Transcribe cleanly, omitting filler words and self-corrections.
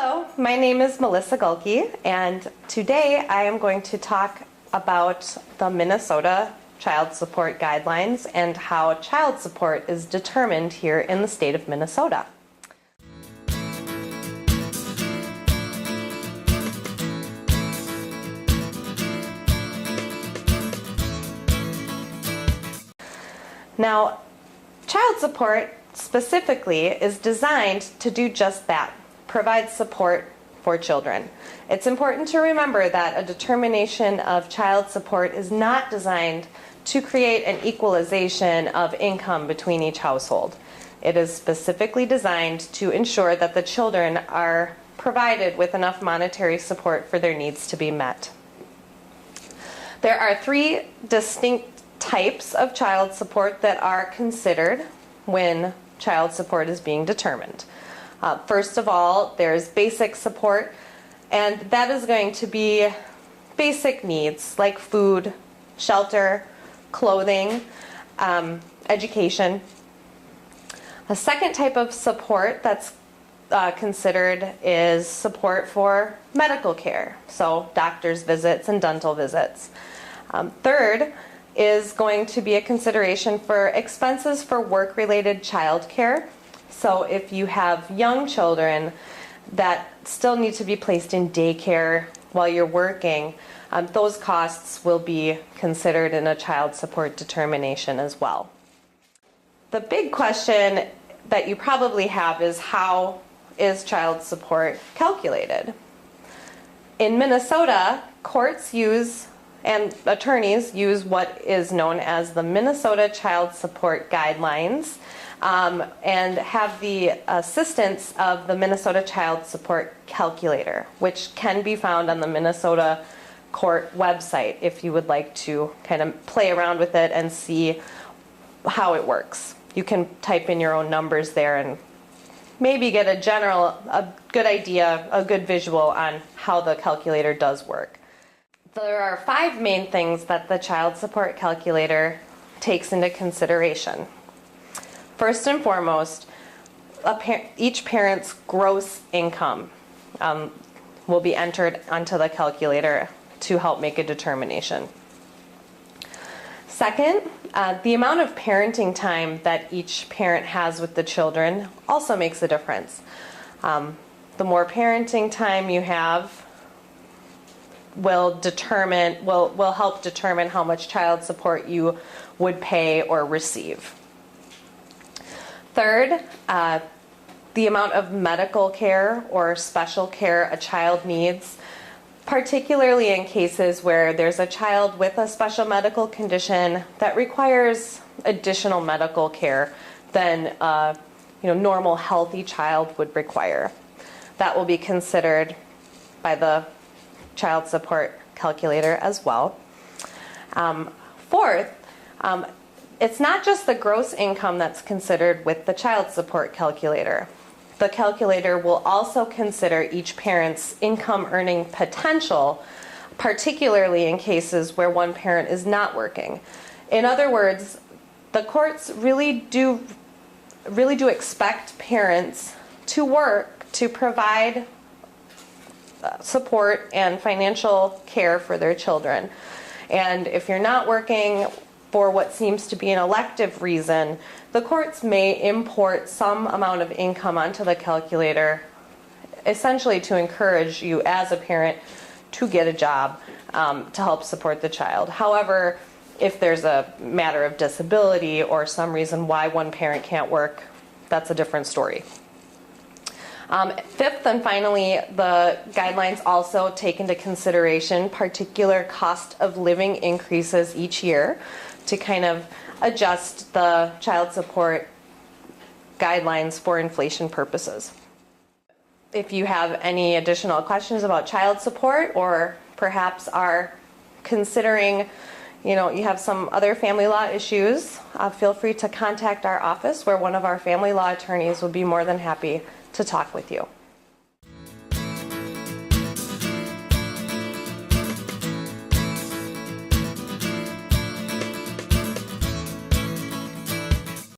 Hello, my name is Melissa Gulke, and today I am going to talk about the Minnesota Child Support Guidelines and how child support is determined here in the state of Minnesota. Now, child support specifically is designed to do just that. Provide support for children. It's important to remember that a determination of child support is not designed to create an equalization of income between each household. It is specifically designed to ensure that the children are provided with enough monetary support for their needs to be met. There are three distinct types of child support that are considered when child support is being determined. First of all, there's basic support, and that is going to be basic needs like food, shelter, clothing, education. A second type of support that's considered is support for medical care, so doctor's visits and dental visits. Third is going to be a consideration for expenses for work-related child care. So if you have young children that still need to be placed in daycare while you're working, those costs will be considered in a child support determination as well. The big question that you probably have is, how is child support calculated? In Minnesota, courts use and attorneys use what is known as the Minnesota Child Support Guidelines, and have the assistance of the Minnesota Child Support Calculator, which can be found on the Minnesota court website if you would like to kind of play around with it and see how it works. You can type in your own numbers there and maybe get a good idea, a good visual on how the calculator does work. There are 5 main things that the Child Support Calculator takes into consideration. First and foremost, each parent's gross income will be entered onto the calculator to help make a determination. Second, the amount of parenting time that each parent has with the children also makes a difference. The more parenting time you have will help determine how much child support you would pay or receive. Third, the amount of medical care or special care a child needs, particularly in cases where there's a child with a special medical condition that requires additional medical care than a normal healthy child would require. That will be considered by the child support calculator as well. Fourth, it's not just the gross income that's considered with the child support calculator. The calculator will also consider each parent's income earning potential, particularly in cases where one parent is not working. In other words, the courts really do expect parents to work to provide support and financial care for their children. And if you're not working for what seems to be an elective reason, the courts may import some amount of income onto the calculator, essentially to encourage you as a parent to get a job to help support the child. However, if there's a matter of disability or some reason why one parent can't work, that's a different story. Fifth and finally, the guidelines also take into consideration particular cost of living increases each year to kind of adjust the child support guidelines for inflation purposes. If you have any additional questions about child support, or perhaps are considering, you have some other family law issues, feel free to contact our office, where one of our family law attorneys would be more than happy to talk with you.